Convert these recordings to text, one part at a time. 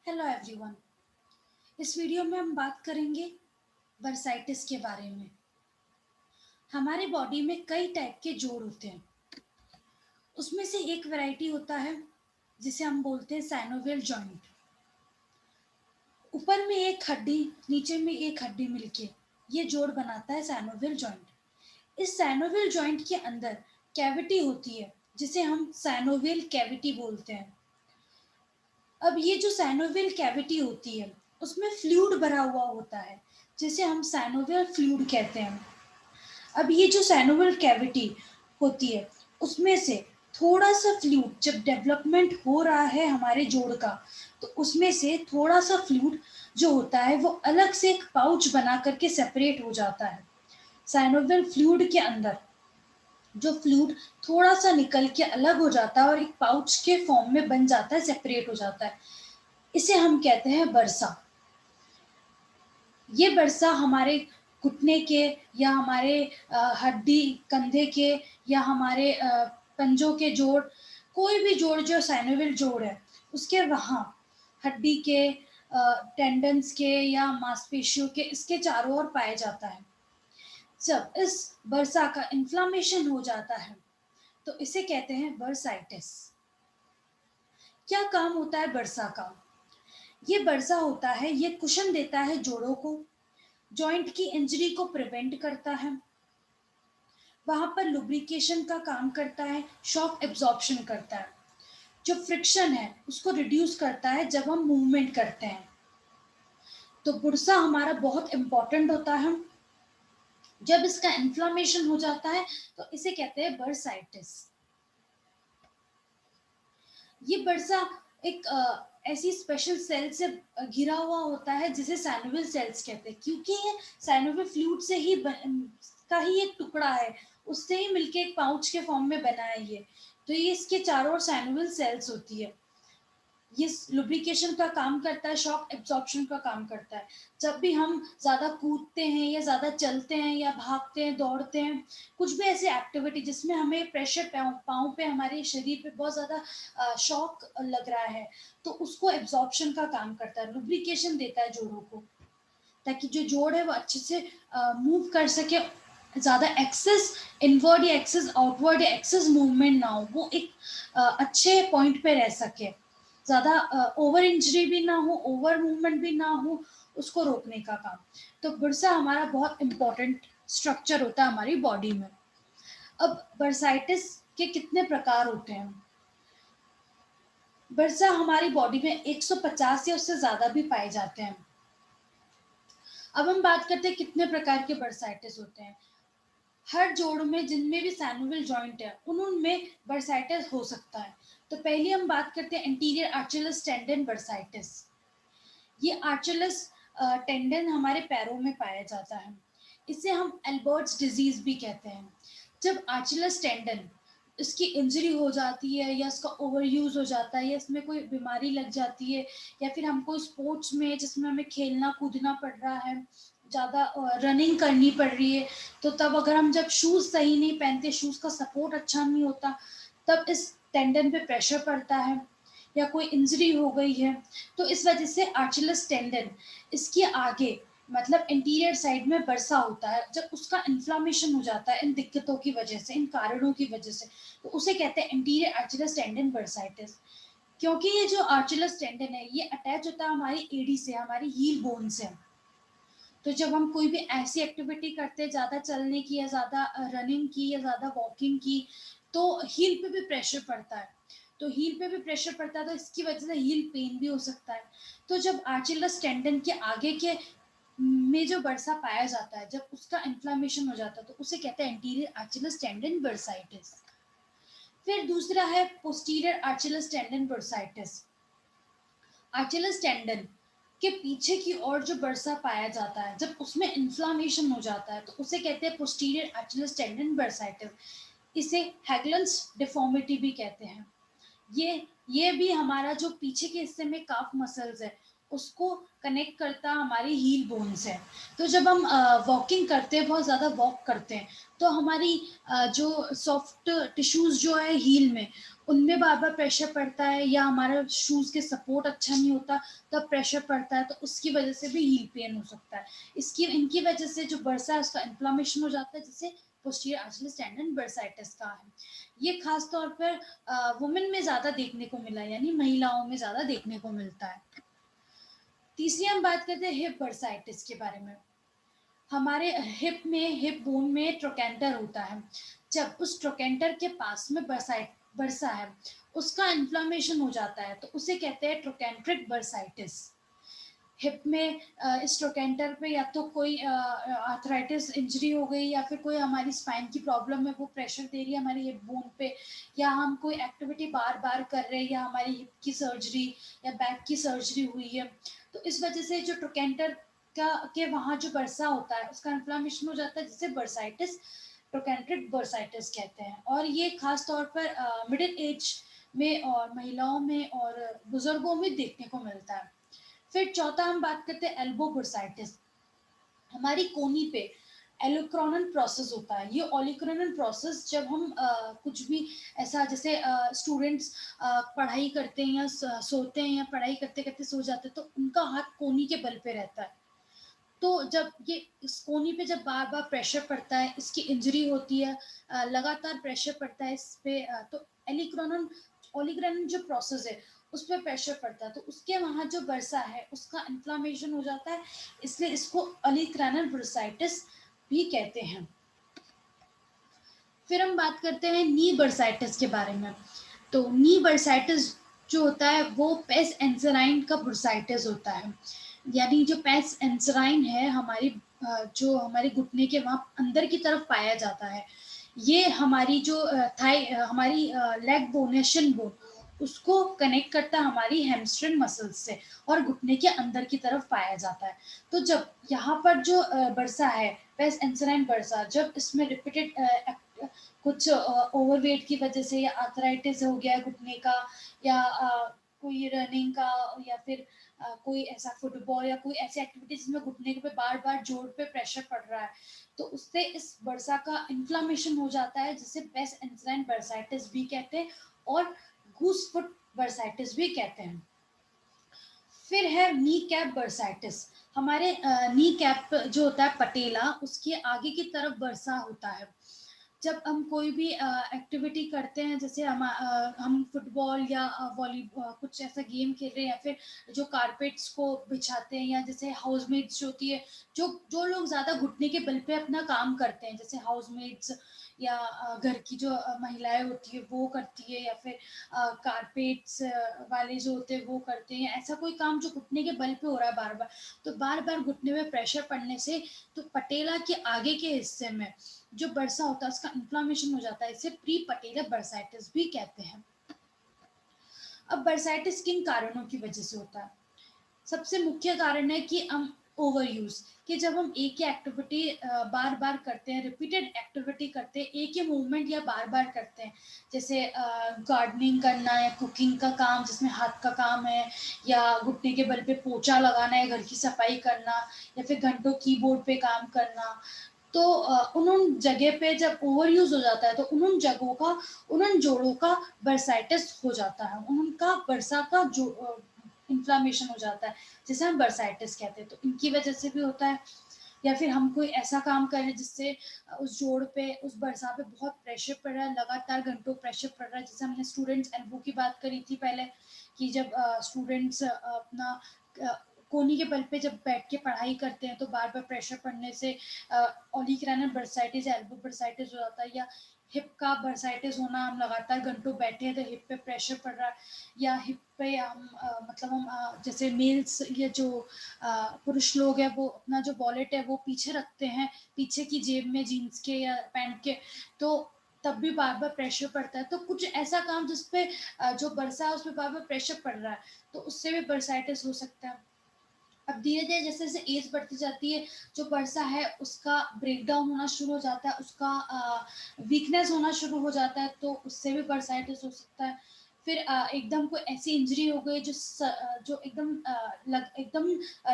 Hello everyone. इस video में हम बात करेंगे बर्साइटिस के बारे में। हमारे बॉडी में कई टाइप के जोड़ होते हैं। उसमें से एक वैरायटी होता है जिसे हम बोलते हैं साइनोवियल जॉइंट। ऊपर में एक हड्डी, नीचे में एक हड्डी मिलके ये जोड़ बनाता है साइनोवियल जॉइंट। इस साइनोवियल जॉइंट के अंदर कैविटी होती है जिसे हम साइनोवियल कैविटी बोलते हैं। अब ये जो साइनोवियल कैविटी होती है उसमें फ्लूइड भरा हुआ होता है जिसे हम साइनोवियल फ्लूइड कहते हैं। अब ये जो साइनोवियल कैविटी होती है उसमें से थोड़ा सा फ्लूइड जब डेवलपमेंट हो रहा है हमारे जोड़ का, तो उसमें से थोड़ा सा फ्लूइड जो होता है वो अलग से एक पाउच बना करके सेपरेट हो जाता है। साइनोवियल फ्लूइड के अंदर जो फ्लूइड थोड़ा सा निकल के अलग हो जाता है और एक पाउच के फॉर्म में बन जाता है, सेपरेट हो जाता है। इसे हम कहते हैं बरसा। ये बरसा हमारे घुटने के या हमारे हड्डी कंधे के या हमारे पंजों के जोड़, कोई भी जोड़ जो साइनोवियल जोड़ है उसके वहाँ हड्डी के टेंडन्स के या मांसपेशियों के इसके चारों ओर पाया जाता है। जब इस बरसा का इन्फ्लामेशन हो जाता है तो इसे कहते हैं बर्साइटिस। क्या काम होता है बरसा का? ये बरसा होता है, ये कुशन देता है जोड़ों को, जॉइंट की इंजरी को प्रिवेंट करता है, वहां पर लुब्रिकेशन का काम करता है, शॉक एब्जॉर्प्शन करता है, जो फ्रिक्शन है उसको रिड्यूस करता है जब हम मूवमेंट करते हैं। तो बुरसा हमारा बहुत इंपॉर्टेंट होता है। जब इसका इन्फ्लामेशन हो जाता है तो इसे कहते हैं बर्साइटिस। ये बरसा एक ऐसी स्पेशल सेल से घिरा हुआ होता है जिसे सैनोवियल सेल्स कहते हैं, क्योंकि ये सैनोवियल फ्लूइड से ही का ही एक टुकड़ा है, उससे ही मिलके एक पाउच के फॉर्म में बना है ये। तो ये इसके चारों ओर सैनोवियल सेल्स होती है। ये लुब्रिकेशन का काम करता है, शॉक एब्जॉर्प्शन का काम करता है। जब भी हम ज़्यादा कूदते हैं या ज़्यादा चलते हैं या भागते हैं, दौड़ते हैं, कुछ भी ऐसी एक्टिविटी जिसमें हमें प्रेशर पाँव पे, हमारे शरीर पे बहुत ज़्यादा शॉक लग रहा है, तो उसको एब्जॉर्प्शन का काम करता है, लुब्रिकेशन देता है जोड़ों को, ताकि जो जोड़ है वो अच्छे से मूव कर सके। ज़्यादा एक्सेस इनवर्ड या एक्सेस आउटवर्ड या एक्सेस मूवमेंट ना हो, वो एक अच्छे पॉइंट पे रह सके, ज़्यादा ओवर इंजरी भी ना हो, ओवर मूवमेंट भी ना हो, उसको रोकने का काम। तो बुरसा हमारा बहुत इंपॉर्टेंट स्ट्रक्चर होता है हमारी बॉडी में। अब बर्साइटिस के कितने प्रकार होते हैं? बरसा हमारी बॉडी में 150 या उससे ज़्यादा भी पाए जाते हैं। अब हम बात करते हैं कितने प्रकार के बर्साइटिस होते हैं। हर जोड़ में जिनमें भी सैनोवियल जॉइंट है उनमें बर्साइटिस हो सकता है। तो पहले हम बात करते हैं एंटीरियर आर्चुलस टेंडन बर्साइटिस। ये आर्चुलस टेंडन हमारे पैरों में पाया जाता है। इसे हम एल्बर्ट्स डिजीज भी कहते हैं। जब आर्चुलस टेंडन इसकी इंजरी हो जाती है या इसका ओवर यूज हो जाता है या इसमें कोई बीमारी लग जाती है या फिर हमको स्पोर्ट्स में जिसमें हमें खेलना कूदना पड़ रहा है, ज़्यादा रनिंग करनी पड़ रही है, तो तब अगर हम जब शूज़ सही नहीं पहनते, शूज़ का सपोर्ट अच्छा नहीं होता, तब इस टेंडन पे प्रेशर पड़ता है या कोई इंजरी हो गई है, तो इस वजह से आर्चुलस टेंडन इसके आगे मतलब इंटीरियर साइड में बरसा होता है। जब उसका इन्फ्लामेशन हो जाता है इन दिक्कतों की वजह से, इन कारणों की वजह से, तो उसे कहते हैं इंटीरियर आर्चुलस टेंडन बर्साइटिस। क्योंकि ये जो आर्चुलस टेंडन है ये अटैच होता है हमारी एडी से, हमारी हील बोन से। तो जब हम कोई भी ऐसी एक्टिविटी करते हैं, ज़्यादा चलने की या ज़्यादा रनिंग की या ज़्यादा वॉकिंग की, तो हील पे भी प्रेशर पड़ता है। तो हील पे भी प्रेशर पड़ता है तो इसकी वजह से हील पेन भी हो सकता है। तो जब आर्चिलस टेंडन के आगे के में जो बरसा पाया जाता है, जब उसका इन्फ्लामेशन हो जाता है तो उसे कहते हैं एंटीरियर आर्चिलस टेंडन बर्साइटिस। फिर दूसरा है पोस्टीरियर आर्चिलस टेंडन बर्साइटिस। आर्चिलस टेंडन के पीछे की ओर जो बरसा पाया जाता है, जब उसमें इन्फ्लामेशन हो जाता है तो उसे कहते हैं पोस्टीरियर आर्चिलस टेंडन बर्साइटिस। इसे हैगलन्स डिफॉर्मिटी भी कहते हैं। ये भी हमारा जो पीछे के हिस्से में काफ मसल्स है उसको कनेक्ट करता हमारी हील बोन से। तो जब हम वॉकिंग करते हैं, बहुत ज़्यादा वॉक करते हैं, तो हमारी जो सॉफ्ट टिश्यूज जो है हील में उनमें बार-बार प्रेशर पड़ता है, या हमारा शूज़ के सपोर्ट अच्छा नहीं होता, तब प्रेशर पड़ता है, तो उसकी वजह से भी हील पेन हो सकता है। इनकी वजह से जो बर्सा है उसका इन्फ्लेमेशन हो जाता है, जिससे पोस्टीरियर अचीलिस टेंडन बर्साइटिस का है। ये खास तौर पर वुमेन में ज़्यादा देखने को मिला है, यानी महिलाओं में ज़्यादा देखने को मिलता है। तीसरी हम बात करते हैं हिप बर्साइटिस के बारे में। हमारे हिप बोन में ट्रोकेंटर होता है। जब उस ट्रोकेंटर के पास में बर्सा है, उसका इन्फ्लेमेशन हो जाता है, तो उसे कहते हैं ट्रोकेंट्रिक बर्साइटिस। हिप में इस ट्रोकेंटर पे या तो कोई आर्थराइटिस इंजरी हो गई, या फिर कोई हमारी स्पाइन की प्रॉब्लम है, वो प्रेशर दे रही है हमारी हिप बोन पे, या हम कोई एक्टिविटी बार बार कर रहे हैं, या हमारी हिप की सर्जरी या बैक की सर्जरी हुई है, तो इस वजह से जो ट्रोकेंटर का के वहाँ जो बर्सा होता है उसका इन्फ्लेमेशन हो जाता है, जिसे बर्साइटिस ट्रोकेंट्रिक बर्साइटिस कहते हैं। और ये खास तौर पर मिडिल एज में और महिलाओं में और बुजुर्गों में देखने को मिलता है। फिर चौथा हम बात करते हैं एल्बो बुर्साइटिस। हमारी कोनी पे एलोक्रोनल प्रोसेस होता है। ये ओलिक्रोनल प्रोसेस जब हम कुछ भी ऐसा, जैसे स्टूडेंट्स पढ़ाई करते हैं या सोते हैं, या पढ़ाई करते करते सो जाते हैं, तो उनका हाथ कोनी के बल पे रहता है। तो जब ये इस कोनी पे जब बार बार प्रेशर पड़ता है, इसकी इंजरी होती है, लगातार प्रेशर पड़ता है इस पे, तो एलिक्रोनल ओलिग्रेनल जो प्रोसेस है उस पर प्रेशर पड़ता है, तो उसके वहाँ जो बर्सा है उसका इन्फ्लामेशन हो जाता है, इसलिए इसको ओलिग्रेनल बर्साइटिस भी कहते हैं। फिर हम बात करते हैं नी बर्साइटिस के बारे में। तो नी बर्साइटिस जो होता है वो पेस एंसराइन का बर्साइटिस होता है। यानी जो पेस एंसराइन है हमारी जो हमारे घुटने के वहाँ अंदर की तरफ पाया जाता है। ये हमारी जो हमारी लेग बोन है, शिन बोन, उसको कनेक्ट करता है हमारी हैमस्ट्रिंग मसल्स से, और घुटने के अंदर की तरफ पाया जाता है। तो जब यहाँ पर जो बर्सा है, पेस एंसराइन बर्सा, जब इसमें रिपीटेड कुछ ओवरवेट की वजह से, या आर्थराइटिस हो गया घुटने का, या कोई रनिंग का, या फिर कोई ऐसा फुटबॉल या कोई ऐसी एक्टिविटी जिसमें घुटने पे बार बार जोड़ पे प्रेशर पड़ रहा है, तो उससे इस बर्सा का इन्फ्लामेशन हो जाता है, जिसे पेस एंसराइन बर्साइटिस भी कहते हैं, और गूस फुट बर्साइटिस भी कहते हैं। फिर है नी कैप बर्साइटिस। हमारे नी कैप जो होता है पटेला, उसके आगे की तरफ बर्सा होता है। जब हम कोई भी एक्टिविटी करते हैं, जैसे हम फुटबॉल या कुछ ऐसा गेम खेल रहे हैं, या फिर जो कारपेट्स को बिछाते हैं, या जैसे हाउसमेट्स जो होती है, जो जो लोग ज़्यादा घुटने के बल पे अपना काम करते हैं, जैसे हाउसमेट्स, या घर की जो महिलाएं होती है वो करती है, या फिर कारपेट्स वाले जो होते हैं वो करते हैं, ऐसा कोई काम जो घुटने के बल पे हो रहा है बार बार, तो बार बार घुटने में प्रेशर पड़ने से, तो पटेला के आगे के हिस्से में जो बर्सा होता है उसका इन्फ्लामेशन हो जाता है, इसे प्री पटेलर बर्साइटिस भी कहते हैं। अब बर्साइटिस किन कारणों की वजह से होता है? सबसे मुख्य कारण है कि हम ओवर यूज, कि जब हम एक ही एक्टिविटी बार बार करते हैं, रिपीटेड एक्टिविटी करते हैं, एक ही मूवमेंट या बार बार करते हैं, जैसे गार्डनिंग करना, या कुकिंग का काम जिसमें हाथ का काम है, या घुटने के बल पे पोछा लगाना, या घर की सफाई करना, या फिर घंटों कीबोर्ड पे काम करना, तो उन जगह पे जब ओवर यूज हो जाता है, तो उन जगहों का, उन जोड़ों का बर्साइटिस हो जाता है, उनका बर्सा का जो इन्फ्लामेशन हो जाता है, जिसे हम बर्साइटिस कहते हैं, तो इनकी वजह से भी होता है। या फिर हम कोई ऐसा काम करें जिससे उस जोड़ पे, उस बर्सा पे बहुत प्रेशर पड़ रहा है, लगातार घंटों प्रेशर पड़ रहा है, जैसे हमने स्टूडेंट्स एल्बो की बात करी थी पहले, कि जब स्टूडेंट्स अपना कोनी के बल पे जब बैठ के पढ़ाई करते हैं, तो बार बार प्रेशर पड़ने से ओलिग्रेनल बर्साइटिस या एल्बो बर्साइटिस हो जाता है, या हिप का बर्साइटिस होना, हम लगातार घंटों बैठे हैं तो हिप पे प्रेशर पड़ रहा है, या हिप पे हम मतलब हम जैसे मेल्स या जो पुरुष लोग हैं, वो अपना जो वॉलेट है वो पीछे रखते हैं, पीछे की जेब में जीन्स के या पैंट के, तो तब भी बार बार प्रेशर पड़ता है। तो कुछ ऐसा काम जिसपे जो बरसा है उस पर बार बार प्रेशर पड़ रहा है, तो उससे भी बर्साइटिस हो सकता है। अब धीरे धीरे जैसे जैसे एज बढ़ती जाती है, जो बरसा है उसका ब्रेक डाउन होना शुरू हो जाता है, उसका वीकनेस होना शुरू हो जाता है, तो उससे भी बर्साइटिस हो सकता है। फिर एकदम कोई ऐसी इंजरी हो गई जो एकदम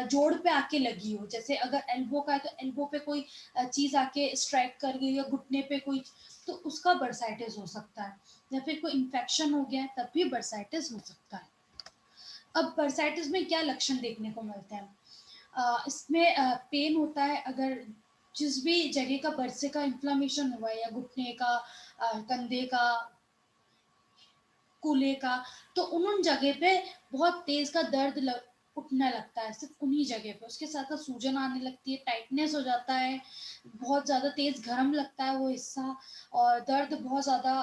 जोड़ पे आके लगी हो, जैसे अगर एल्बो का है तो एल्बो पे कोई चीज़ आके स्ट्राइक कर गई या घुटने पे कोई, तो उसका बर्साइटिस हो सकता है। या फिर कोई इन्फेक्शन हो गया है तब भी बर्साइटिस हो सकता है। अब बर्साइटिस में क्या लक्षण देखने को मिलते हैं? इसमें पेन होता है अगर जिस भी जगह का बरसे का इन्फ्लेमेशन हुआ है, या घुटने का, कंधे का, कूल्हे का, तो उन जगह पे बहुत तेज़ का दर्द उठने लगता है, सिर्फ़ उन्हीं जगह पे। उसके साथ-साथ सूजन आने लगती है, टाइटनेस हो जाता है, बहुत ज़्यादा तेज़ गरम लगता है वो हिस्सा, और दर्द बहुत ज़्यादा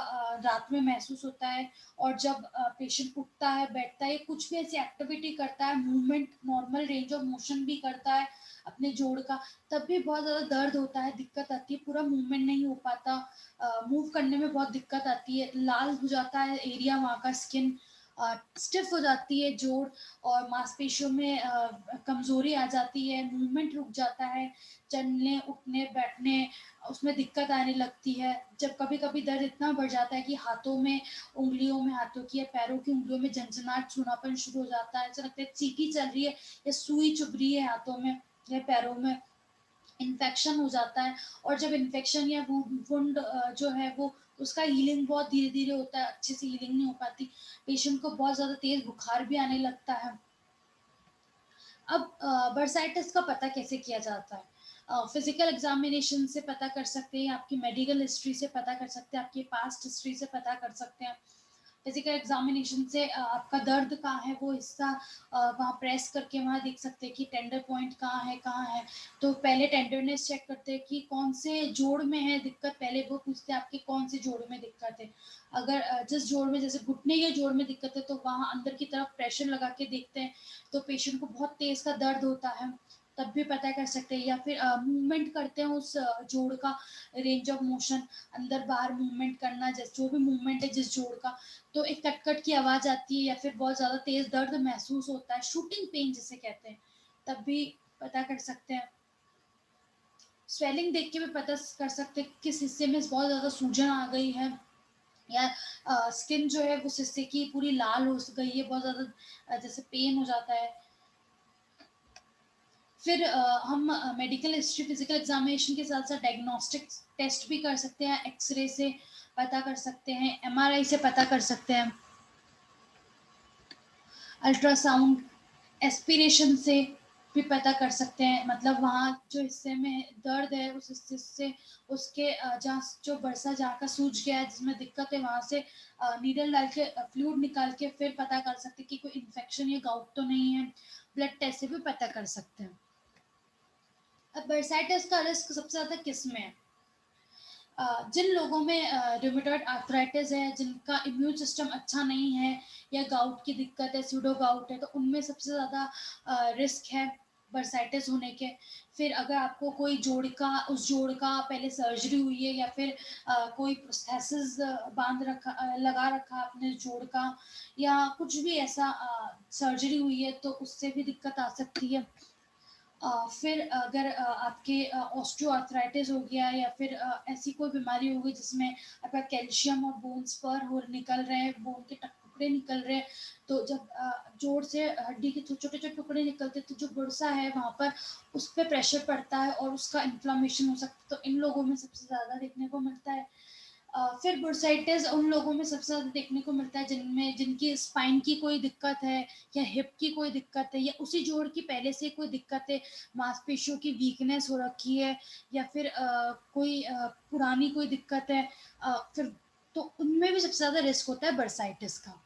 रात में महसूस होता है। और जब पेशेंट उठता है, बैठता है, या कुछ भी ऐसी एक्टिविटी करता है, movement, normal range of motion भी करता है अपने जोड़ का, तब भी बहुत ज़्यादा दर्द होता है, दिक्कत आती है, पूरा मूवमेंट नहीं हो पाता, मूव करने में बहुत दिक्कत आती है, लाल हो जाता है एरिया वहाँ का, स्किन स्टिफ हो जाती है जोड़, और मांसपेशियों में कमज़ोरी आ जाती है, मूवमेंट रुक जाता है, चलने, उठने, बैठने उसमें दिक्कत आने लगती है। जब कभी-कभी दर्द इतना बढ़ जाता है कि हाथों में, उँगलियों में, हाथों की या पैरों की उँगलियों में झनझनाहट, सूनापन शुरू हो जाता है, ऐसा लगता है चींटी चल रही है या सुई चुभ रही है हाथों में या पैरों में। इन्फेक्शन हो जाता है, और जब इन्फेक्शन या वुंड जो है वो, उसका हीलिंग बहुत धीरे-धीरे होता है, अच्छे से हीलिंग नहीं हो पाती। पेशेंट को बहुत ज़्यादा तेज़ बुखार भी आने लगता है। अब बर्साइटिस का पता कैसे किया जाता है? फिज़िकल एग्ज़ामिनेशन से पता कर सकते हैं, आपकी मेडिकल हिस्ट्री से पता कर सकते हैं, आपकी पास्ट हिस्ट्री से पता कर सकते हैं। फिज़िकल एग्ज़ामिनेशन से आपका दर्द कहाँ है वो हिस्सा वहाँ प्रेस करके वहाँ देख सकते हैं कि टेंडर पॉइंट कहाँ है, कहाँ है। तो पहले टेंडरनेस चेक करते हैं कि कौन से जोड़ में है दिक्कत, पहले वो पूछते हैं आपके कौन से जोड़ में दिक्कत है। अगर जिस जोड़ में, जैसे घुटने के जोड़ में दिक्कत है, तो वहाँ अंदर की तरफ प्रेशर लगा के देखते हैं, तो पेशेंट को बहुत तेज़ का दर्द होता है, तब भी पता कर सकते हैं। या फिर मूवमेंट करते हैं उस जोड़ का, रेंज ऑफ मोशन, अंदर-बाहर मूवमेंट करना, जैसे जो भी मूवमेंट है जिस जोड़ का, तो एक कट-कट की आवाज़ आती है, या फिर बहुत ज़्यादा तेज़ दर्द महसूस होता है, शूटिंग पेन जिसे कहते हैं, तब भी पता कर सकते हैं। स्वेलिंग देख के भी पता कर सकते हैं कि किस हिस्से में बहुत ज़्यादा सूजन आ गई है, या स्किन जो है उस हिस्से की पूरी लाल हो गई है, बहुत ज़्यादा जैसे पेन हो जाता है। फिर हम मेडिकल हिस्ट्री, फिजिकल एग्जामिनेशन के साथ साथ डायग्नोस्टिक टेस्ट भी कर सकते हैं, एक्सरे से पता कर सकते हैं, एमआरआई से पता कर सकते हैं, अल्ट्रासाउंड, एस्पिरेशन से भी पता कर सकते हैं, मतलब वहाँ जो हिस्से में दर्द है उस हिस्से से, उसके जहाँ जो बरसा जहाँ का सूज गया है जिसमें दिक्कत है, वहाँ से नीडल डाल के फ्लूइड निकाल के फिर पता कर सकते हैं कि कोई इन्फेक्शन या गाउट तो नहीं है। ब्लड टेस्ट से भी पता कर सकते हैं। अब बरसाइटिस का रिस्क सबसे ज़्यादा किस में है? जिन लोगों में रूमेटॉइड आर्थराइटिस है, जिनका इम्यून सिस्टम अच्छा नहीं है, या गाउट की दिक्कत है, सूडो गाउट है, तो उनमें सबसे ज़्यादा रिस्क है बरसाइटिस होने के। फिर अगर आपको कोई जोड़ का, उस जोड़ का पहले सर्जरी हुई है, या फिर कोई प्रोस्थेसिस लगा रखा आपने जोड़ का, या कुछ भी ऐसा सर्जरी हुई है, तो उससे भी दिक्कत आ सकती है। फिर अगर आपके ऑस्टियोआर्थराइटिस हो गया, या फिर ऐसी कोई बीमारी हो गई जिसमें आपका कैल्शियम और बोन्स पर हो निकल रहे हैं, बोन के टुकड़े निकल रहे हैं, तो जब जोड़ से हड्डी के छोटे-छोटे टुकड़े निकलते हैं, तो जो गुर्सा है वहाँ पर उस पे प्रेशर पड़ता है और उसका इन्फ्लेमेशन हो सकता है, तो इन लोगों में सबसे ज़्यादा देखने को मिलता है। फिर बुर्साइटिस उन लोगों में सबसे ज़्यादा देखने को मिलता है जिनकी स्पाइन की कोई दिक्कत है, या हिप की कोई दिक्कत है, या उसी जोड़ की पहले से कोई दिक्कत है, मांसपेशियों की वीकनेस हो रखी है, या फिर कोई पुरानी कोई दिक्कत है, फिर तो उनमें भी सबसे ज़्यादा रिस्क होता है बर्साइटिस का।